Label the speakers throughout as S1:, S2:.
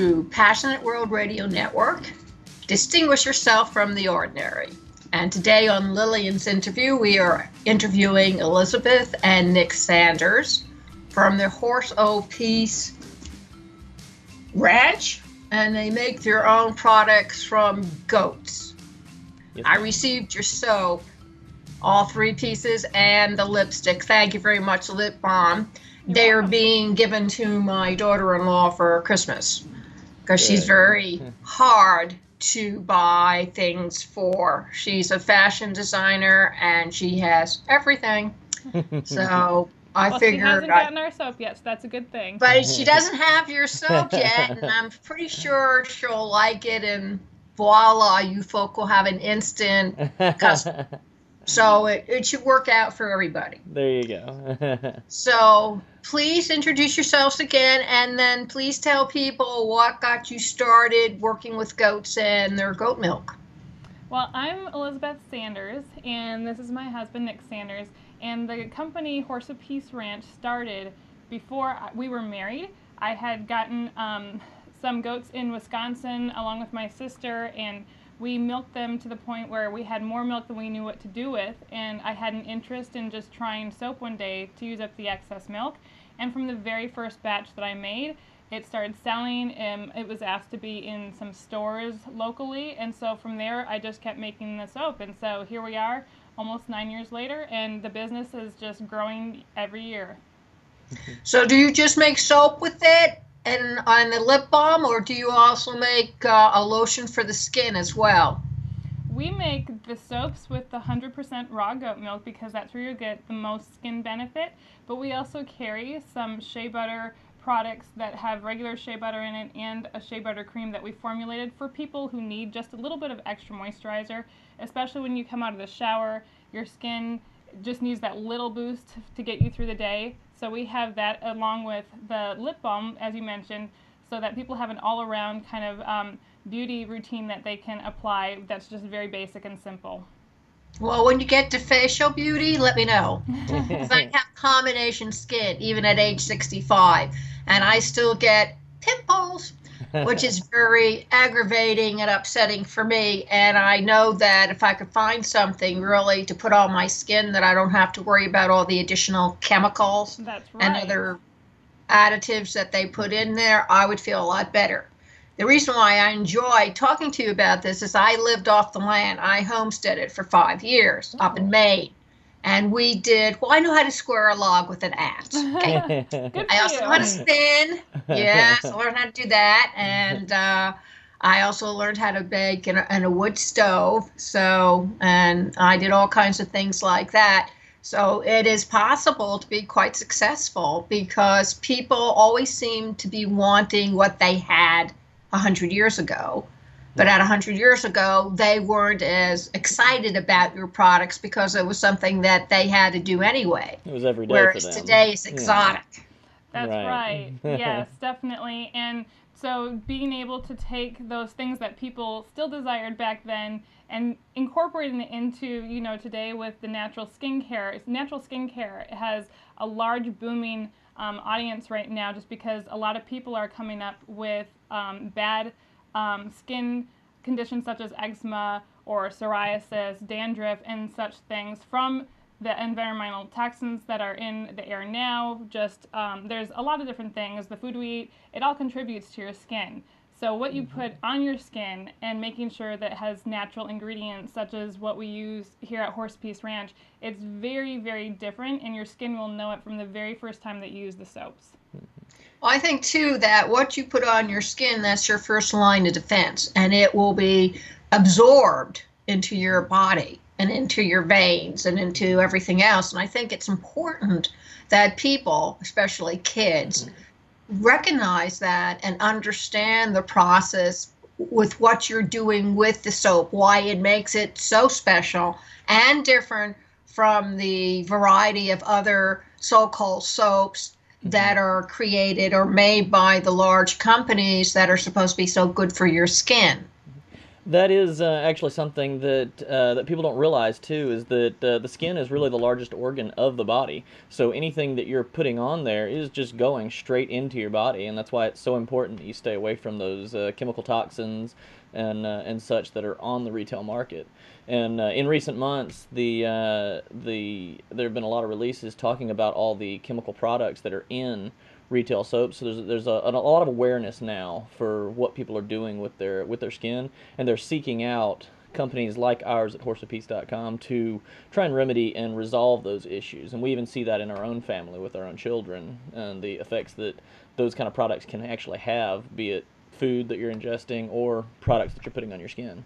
S1: to Passionate World Radio Network. Distinguish yourself from the ordinary. And today on Lillian's interview, we are interviewing Elizabeth and Nick Sanders from the Horse O Peace Ranch, and they make their own products from goats.
S2: Yes.
S1: I received your soap, all 3 pieces, and the lipstick. Thank you very much, lip balm. They are being given to my daughter-in-law for Christmas because she's very hard to buy things for. She's a fashion designer and she has everything. So I figured
S3: she hasn't gotten our soap yet, so that's a good thing.
S1: But she doesn't have your soap yet, and I'm pretty sure she'll like it, and voila, you folk will have an instant custom. So it should work out for everybody.
S2: There you go.
S1: So please introduce yourselves again, and then please tell people what got you started working with goats and their goat milk.
S3: Well, I'm Elizabeth Sanders, and this is my husband, Nick Sanders. And the company Horse of Peace Ranch started before we were married. I had gotten some goats in Wisconsin along with my sister, and we milked them to the point where we had more milk than we knew what to do with. And I had an interest in just trying soap one day to use up the excess milk. And from the very first batch that I made, it started selling, and it was asked to be in some stores locally. And so from there, I just kept making the soap. And so here we are, almost 9 years later, and the business is just growing every year.
S1: So do you just make soap with it and on the lip balm, or do you also make a lotion for the skin as well?
S3: We make the soaps with the 100% raw goat milk because that's where you get the most skin benefit, but we also carry some shea butter products that have regular shea butter in it and a shea butter cream that we formulated for people who need just a little bit of extra moisturizer, especially when you come out of the shower. Your skin just needs that little boost to get you through the day. So we have that along with the lip balm, as you mentioned, so that people have an all-around kind of beauty routine that they can apply that's just very basic and simple.
S1: Well, when you get to facial beauty, let me know. Because I have combination skin, even at age 65, and I still get pimples, which is very aggravating and upsetting for me. And I know that if I could find something really to put on my skin that I don't have to worry about all the additional chemicals and other additives that they put in there, I would feel a lot better. The reason why I enjoy talking to you about this is I lived off the land. I homesteaded for 5 years up in Maine. And we did, well, I know how to square a log with an axe. Okay? I also know how to spin. Yes, I learned how to do that. And I also learned how to bake in a wood stove. And I did all kinds of things like that. So it is possible to be quite successful because people always seem to be wanting what they had 100 years ago. But at 100 years ago, they weren't as excited about your products because it was something that they had to do anyway.
S2: It was every day
S1: whereas
S2: for them.
S1: Today is exotic.
S3: Yeah. That's right. Yes, definitely. And so being able to take those things that people still desired back then and incorporating it into, today with the natural skincare. Natural skincare has a large booming audience right now just because a lot of people are coming up with bad skin conditions such as eczema or psoriasis, dandruff, and such things from the environmental toxins that are in the air now. Just there's a lot of different things. The food we eat, it all contributes to your skin. So what you put on your skin and making sure that it has natural ingredients such as what we use here at Horse Peace Ranch, it's very, very different, and your skin will know it from the very first time that you use the soaps.
S1: Well, I think, too, that what you put on your skin, that's your first line of defense, and it will be absorbed into your body and into your veins and into everything else. And I think it's important that people, especially kids, recognize that and understand the process with what you're doing with the soap, why it makes it so special and different from the variety of other so-called soaps that are created or made by the large companies that are supposed to be so good for your skin.
S2: That is actually something that people don't realize too, is that the skin is really the largest organ of the body. So anything that you're putting on there is just going straight into your body, and that's why it's so important that you stay away from those chemical toxins and such that are on the retail market. And in recent months, there have been a lot of releases talking about all the chemical products that are in retail soaps. So there's a lot of awareness now for what people are doing with their skin, and they're seeking out companies like ours at horseofpeace.com to try and remedy and resolve those issues. And we even see that in our own family with our own children, and the effects that those kind of products can actually have, be it food that you're ingesting or products that you're putting on your skin.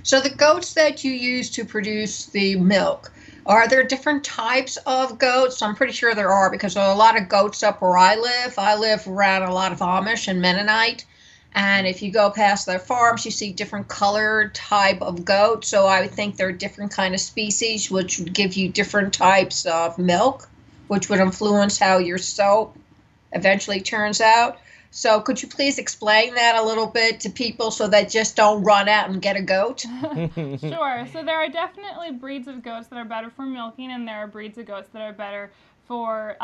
S1: So the goats that you use to produce the milk, are there different types of goats? I'm pretty sure there are, because there are a lot of goats up where I live. I live around a lot of Amish and Mennonite. And if you go past their farms, you see different colored type of goats. So I would think there are different kind of species, which would give you different types of milk, which would influence how your soap eventually turns out. So could you please explain that a little bit to people so they just don't run out and get a goat?
S3: Sure. So there are definitely breeds of goats that are better for milking, and there are breeds of goats that are better for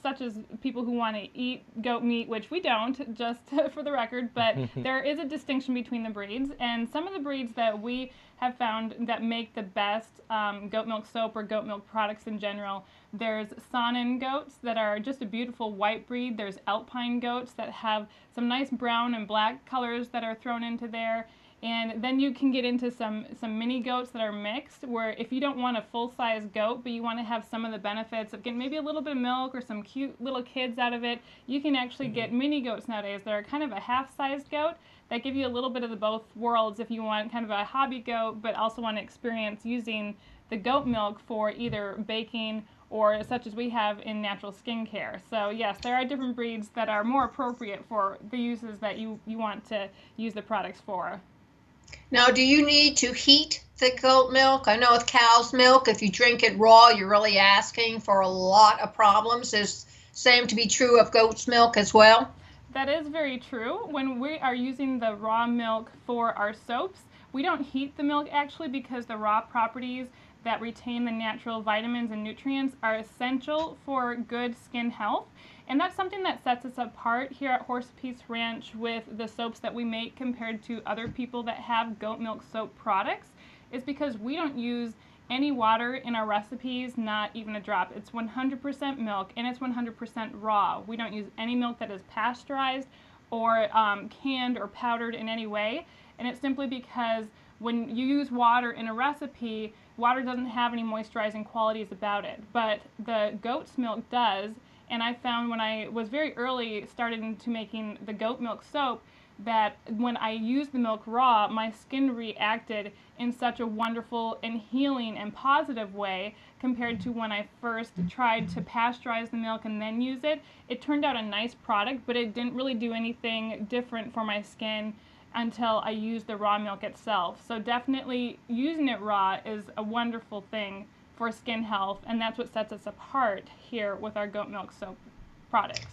S3: such as people who want to eat goat meat, which we don't, just for the record, but there is a distinction between the breeds. And some of the breeds that we have found that make the best goat milk soap or goat milk products in general, there's Saanen goats that are just a beautiful white breed. There's Alpine goats that have some nice brown and black colors that are thrown into there. And then you can get into some mini goats that are mixed, where if you don't want a full-size goat, but you want to have some of the benefits of getting maybe a little bit of milk or some cute little kids out of it, you can actually get mini goats nowadays. They're kind of a half-sized goat that give you a little bit of the both worlds if you want kind of a hobby goat, but also want to experience using the goat milk for either baking or such as we have in natural skincare. So yes, there are different breeds that are more appropriate for the uses that you want to use the products for.
S1: Now, do you need to heat the goat milk? I know with cow's milk, if you drink it raw, you're really asking for a lot of problems. Is same to be true of goat's milk as well?
S3: That is very true. When we are using the raw milk for our soaps, we don't heat the milk actually, because the raw properties that retain the natural vitamins and nutrients are essential for good skin health. And that's something that sets us apart here at Horse of Peace Ranch with the soaps that we make compared to other people that have goat milk soap products, is because we don't use any water in our recipes, not even a drop. It's 100% milk, and it's 100% raw. We don't use any milk that is pasteurized or canned or powdered in any way. And it's simply because when you use water in a recipe, water doesn't have any moisturizing qualities about it, but the goat's milk does. And I found when I was very early started into making the goat milk soap that when I used the milk raw, my skin reacted in such a wonderful and healing and positive way compared to when I first tried to pasteurize the milk and then use it. It turned out a nice product, but it didn't really do anything different for my skin until I used the raw milk itself. So definitely using it raw is a wonderful thing for skin health, and that's what sets us apart here with our goat milk soap products.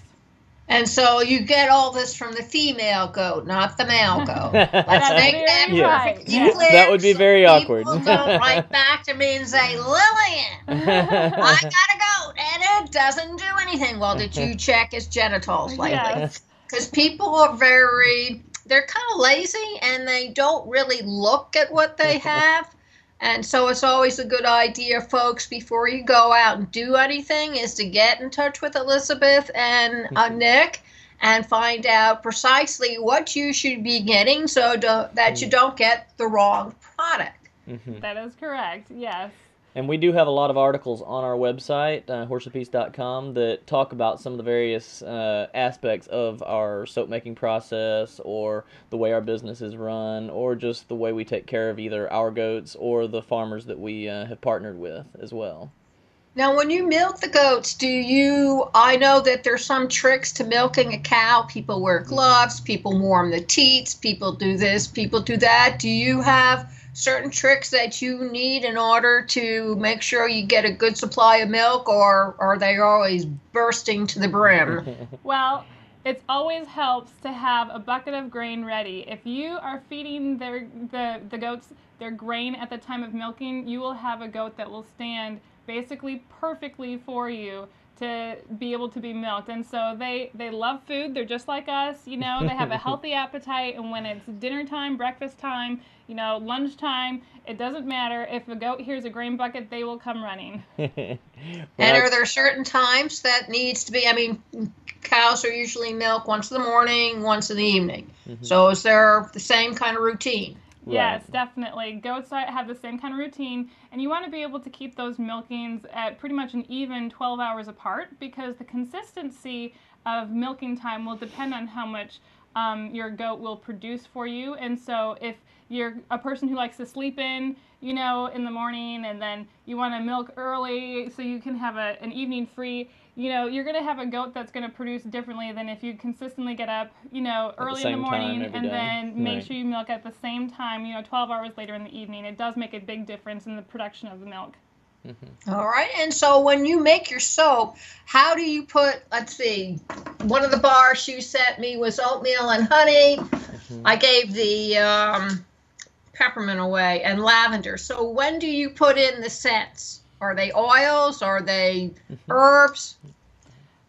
S1: And so you get all this from the female goat, not the male goat. Let's make that perfectly clear.
S2: That would be very awkward.
S1: People don't write back to me and say, Lillian, I got a goat and it doesn't do anything. Well, did you check his genitals lately? Because people are they're kind of lazy and they don't really look at what they have. And so it's always a good idea, folks, before you go out and do anything, is to get in touch with Elizabeth and Nick and find out precisely what you should be getting so that you don't get the wrong product.
S3: That is correct, yes.
S2: And we do have a lot of articles on our website, horseofpeace.com, that talk about some of the various aspects of our soap making process, or the way our business is run, or just the way we take care of either our goats or the farmers that we have partnered with as well.
S1: Now, when you milk the goats, I know that there's some tricks to milking a cow. People wear gloves, people warm the teats, people do this, people do that. Do you have certain tricks that you need in order to make sure you get a good supply of milk, or are they always bursting to the brim?
S3: Well, It always helps to have a bucket of grain ready. If you are feeding the goats their grain at the time of milking, you will have a goat that will stand basically perfectly for you to be able to be milked. And so they love food. They're just like us, you know, they have a healthy appetite. And when it's dinner time, breakfast time, you know, lunchtime, it doesn't matter. If a goat hears a grain bucket, they will come running.
S1: And are there certain times that needs to be, I mean, cows are usually milked once in the morning, once in the evening. So is there the same kind of routine?
S3: Yes, definitely. Goats have the same kind of routine, and you want to be able to keep those milkings at pretty much an even 12 hours apart, because the consistency of milking time will depend on how much your goat will produce for you. And so if you're a person who likes to sleep in, you know, in the morning, and then you want to milk early so you can have an evening free, you know, you're going to have a goat that's going to produce differently than if you consistently get up, you know, early in the morning and then make sure you milk at the same time, you know, 12 hours later in the evening. It does make a big difference in the production of the milk.
S1: All right. And so when you make your soap, how do you put, let's see, one of the bars you sent me was oatmeal and honey. I gave the peppermint away and lavender. So when do you put in the scents? Are they oils? Are they herbs?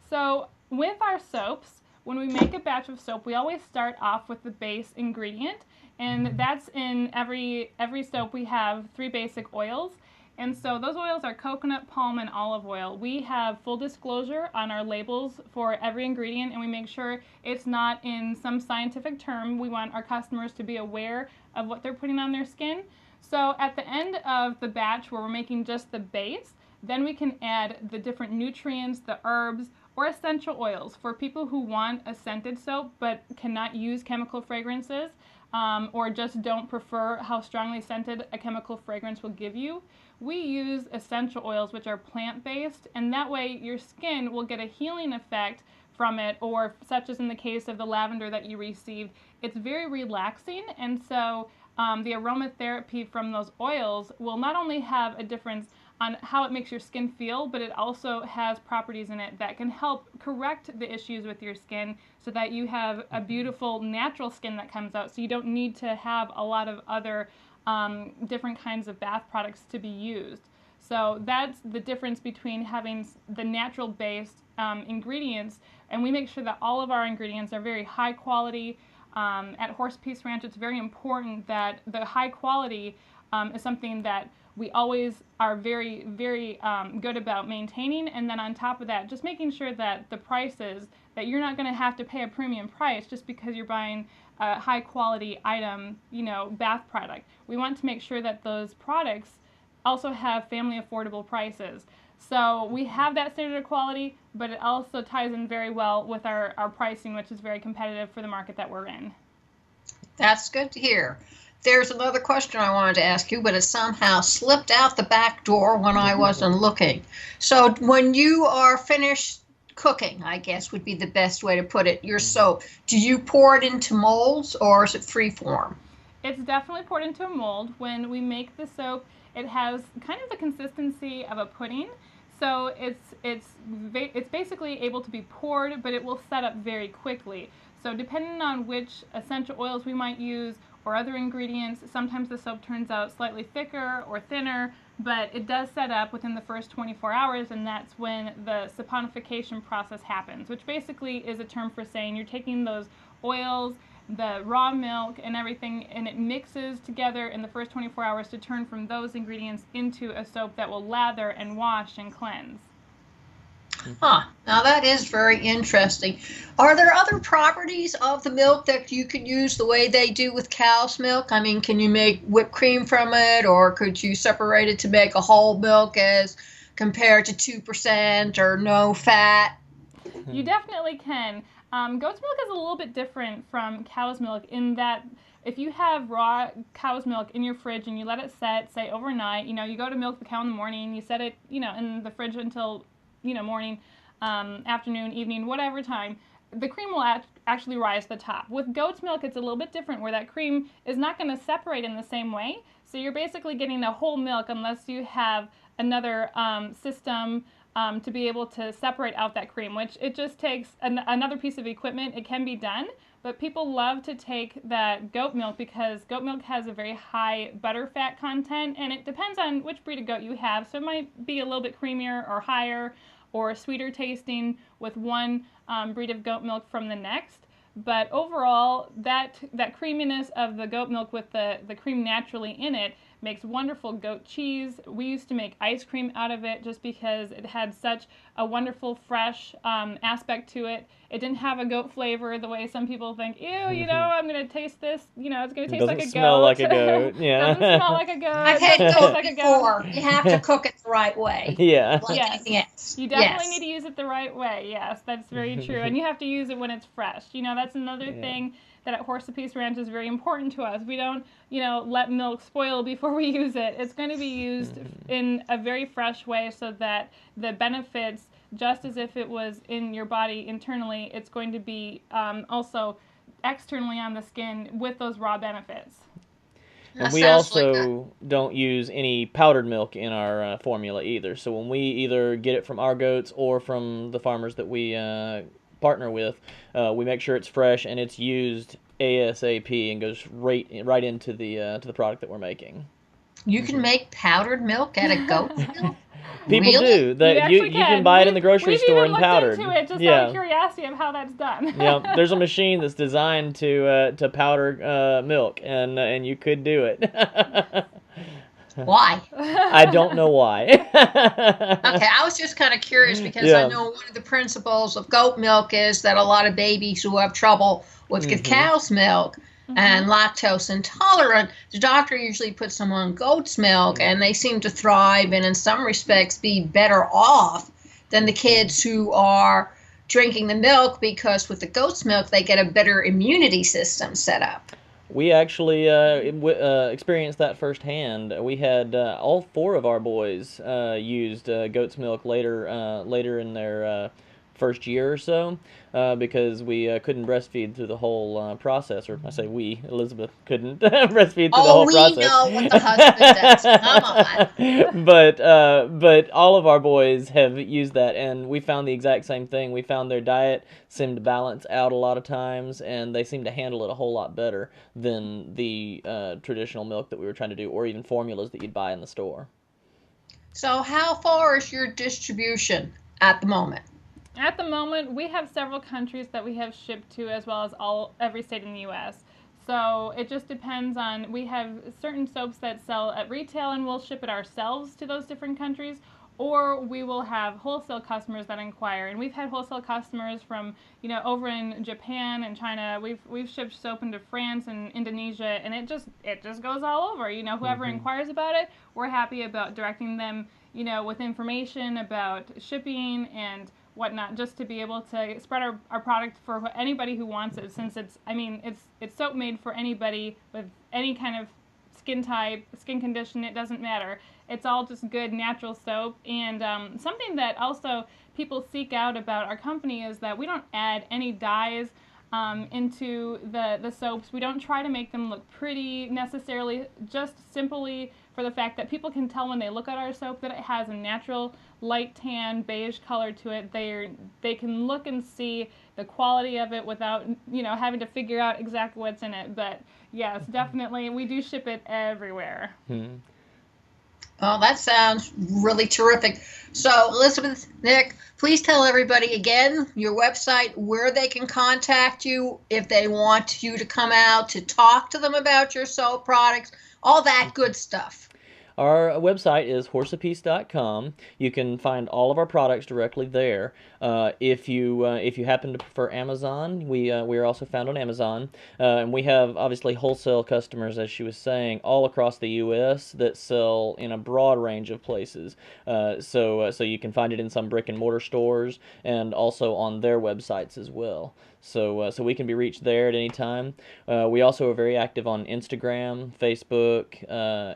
S3: So with our soaps, when we make a batch of soap, we always start off with the base ingredient, and that's in every soap. We have 3 basic oils, and so those oils are coconut, palm, and olive oil. We have full disclosure on our labels for every ingredient, and we make sure it's not in some scientific term. We want our customers to be aware of what they're putting on their skin. So at the end of the batch where we're making just the base, then we can add the different nutrients, the herbs, or essential oils. For people who want a scented soap but cannot use chemical fragrances, or just don't prefer how strongly scented a chemical fragrance will give you, we use essential oils, which are plant-based, and that way your skin will get a healing effect from it, or such as in the case of the lavender that you received, it's very relaxing, and so the aromatherapy from those oils will not only have a difference on how it makes your skin feel, but it also has properties in it that can help correct the issues with your skin so that you have a beautiful natural skin that comes out, so you don't need to have a lot of other different kinds of bath products to be used. So that's the difference between having the natural based ingredients, and we make sure that all of our ingredients are very high quality. At Horse Peace Ranch, it's very important that the high quality is something that we always are very, very good about maintaining. And then on top of that, just making sure that the prices, that you're not going to have to pay a premium price just because you're buying a high quality item, you know, bath product. We want to make sure that those products also have family affordable prices. So we have that standard of quality, but it also ties in very well with our pricing, which is very competitive for the market that we're in.
S1: That's good to hear. There's another question I wanted to ask you, but it somehow slipped out the back door when I wasn't looking. So when you are finished cooking, I guess would be the best way to put it, your soap, do you pour it into molds or is it free form?
S3: It's definitely poured into a mold. When we make the soap, it has kind of the consistency of a pudding. So it's basically able to be poured, but it will set up very quickly. So depending on which essential oils we might use or other ingredients, sometimes the soap turns out slightly thicker or thinner, but it does set up within the first 24 hours, and that's when the saponification process happens, which basically is a term for saying you're taking those oils, the raw milk and everything, and it mixes together in the first 24 hours to turn from those ingredients into a soap that will lather and wash and cleanse.
S1: Huh. Now that is very interesting. Are there other properties of the milk that you could use the way they do with cow's milk? I mean, can you make whipped cream from it, or could you separate it to make a whole milk as compared to 2% or no fat?
S3: You definitely can. Goat's milk is a little bit different from cow's milk in that if you have raw cow's milk in your fridge and you let it set, say overnight, you know, you go to milk the cow in the morning, you set it, you know, in the fridge until, you know, morning, afternoon, evening, whatever time, the cream will actually rise to the top. With goat's milk, it's a little bit different where that cream is not going to separate in the same way. So you're basically getting a whole milk unless you have another system to be able to separate out that cream, which it just takes another piece of equipment. It can be done, but people love to take that goat milk because goat milk has a very high butter fat content, and it depends on which breed of goat you have. So it might be a little bit creamier or higher or sweeter tasting with one breed of goat milk from the next. But overall, that creaminess of the goat milk with the cream naturally in it makes wonderful goat cheese. We used to make ice cream out of it just because it had such a wonderful, fresh aspect to it. It didn't have a goat flavor the way some people think, ew, I'm going to taste this, it's going to taste like a goat.
S2: Doesn't smell like a goat, yeah.
S3: Doesn't smell like a goat.
S1: I've had goat before. You have to cook it the right way.
S2: Yeah.
S1: Like anything else.
S3: You definitely need to use it the right way. Yes, that's very true. And you have to use it when it's fresh. That's another thing that at Horse Apiece Ranch is very important to us. We don't, let milk spoil before we use it. It's going to be used in a very fresh way so that the benefits, just as if it was in your body internally, it's going to be also externally on the skin with those raw benefits.
S2: And we also don't use any powdered milk in our formula either. So when we either get it from our goats or from the farmers that we partner with, we make sure it's fresh and it's used ASAP and goes right into the product that we're making.
S1: You can make powdered milk out of goat milk?
S2: People
S1: really?
S2: do. You can buy it in the grocery store in powdered.
S3: We've even looked into it just out of curiosity of how that's done.
S2: Yeah, there's a machine that's designed to powder milk, and you could do it.
S1: Why?
S2: I don't know why.
S1: Okay, I was just kind of curious because I know one of the principles of goat milk is that a lot of babies who have trouble with cow's milk and lactose intolerant, the doctor usually puts them on goat's milk, and they seem to thrive and in some respects be better off than the kids who are drinking the milk, because with the goat's milk they get a better immunity system set up.
S2: We actually experienced that firsthand. We had all 4 of our boys used goat's milk later in their first year or so, because we couldn't breastfeed through the whole process. Or I say we, Elizabeth couldn't breastfeed through the whole process. Oh, we know what the husband does. Come on. But all of our boys have used that, and we found the exact same thing. We found their diet seemed to balance out a lot of times, and they seemed to handle it a whole lot better than the traditional milk that we were trying to do, or even formulas that you'd buy in the store.
S1: So how far is your distribution at the moment?
S3: At the moment, we have several countries that we have shipped to, as well as every state in the U.S. So it just depends on, we have certain soaps that sell at retail and we'll ship it ourselves to those different countries, or we will have wholesale customers that inquire. And we've had wholesale customers from, over in Japan and China. We've shipped soap into France and Indonesia, and it just goes all over. Whoever inquires about it, we're happy about directing them, with information about shipping and whatnot, just to be able to spread our product for anybody who wants it, since it's soap made for anybody with any kind of skin type, skin condition. It doesn't matter. It's all just good natural soap. And something that also people seek out about our company is that we don't add any dyes into the soaps. We don't try to make them look pretty necessarily, just simply for the fact that people can tell when they look at our soap that it has a natural light tan beige color to it. They can look and see the quality of it without having to figure out exactly what's in it. But yes, definitely we do ship it everywhere.
S1: Oh, that sounds really terrific. So Elizabeth, Nick, please tell everybody again your website, where they can contact you if they want you to come out to talk to them about your soap products, all that good stuff.
S2: Our website is horseapiece.com. You can find all of our products directly there. If you happen to prefer Amazon, we are also found on Amazon, and we have obviously wholesale customers, as she was saying, all across the U.S. that sell in a broad range of places. So you can find it in some brick and mortar stores and also on their websites as well. So we can be reached there at any time. We also are very active on Instagram, Facebook,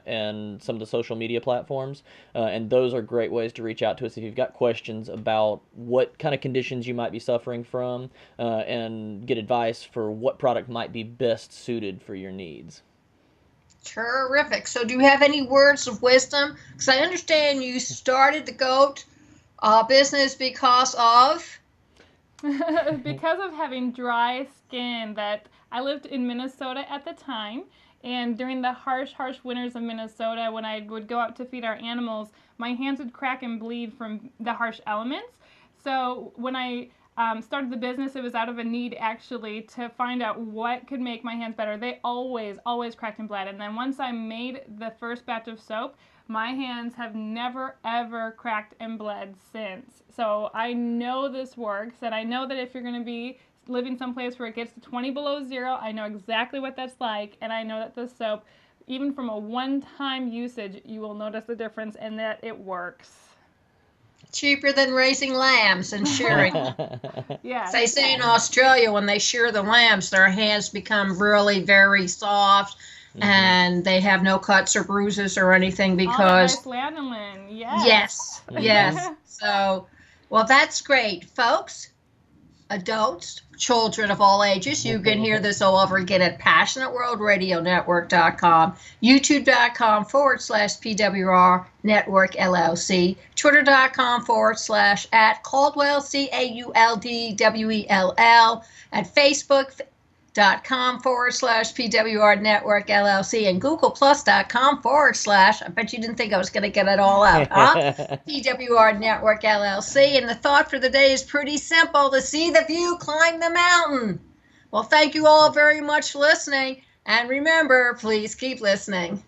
S2: and some of the social media platforms. And those are great ways to reach out to us if you've got questions about what kind of conditions you might be suffering from, and get advice for what product might be best suited for your needs.
S1: Terrific. So do you have any words of wisdom? Because I understand you started the goat Business because of?
S3: Because of having dry skin. That I lived in Minnesota at the time, and during the harsh winters of Minnesota, when I would go out to feed our animals, my hands would crack and bleed from the harsh elements. So when I started the business, it was out of a need actually to find out what could make my hands better. They always cracked and bled. And then once I made the first batch of soap, my hands have never ever cracked and bled since. So I know this works, and I know that if you're going to be living someplace where it gets to 20 below zero, I know exactly what that's like, and I know that the soap, even from a one-time usage, you will notice the difference and that it works.
S1: Cheaper than raising lambs and shearing.
S3: Yes.
S1: They say in Australia when they shear the lambs, their hands become really very soft, and they have no cuts or bruises or anything because.
S3: All nice lanolin, yes.
S1: Yes. So, well, that's great, folks. Adults, children of all ages. You can hear this all over again at PassionateWorldRadioNetwork.com, YouTube.com/PWR Network LLC, Twitter.com/ at Cauldwell, CAULDWELL, at Facebook.com/PWR Network LLC, and GooglePlus.com/ I bet you didn't think I was going to get it all out, huh? PWR Network LLC. And the thought for the day is pretty simple: to see the view, climb the mountain. Well, thank you all very much for listening. And remember, please keep listening.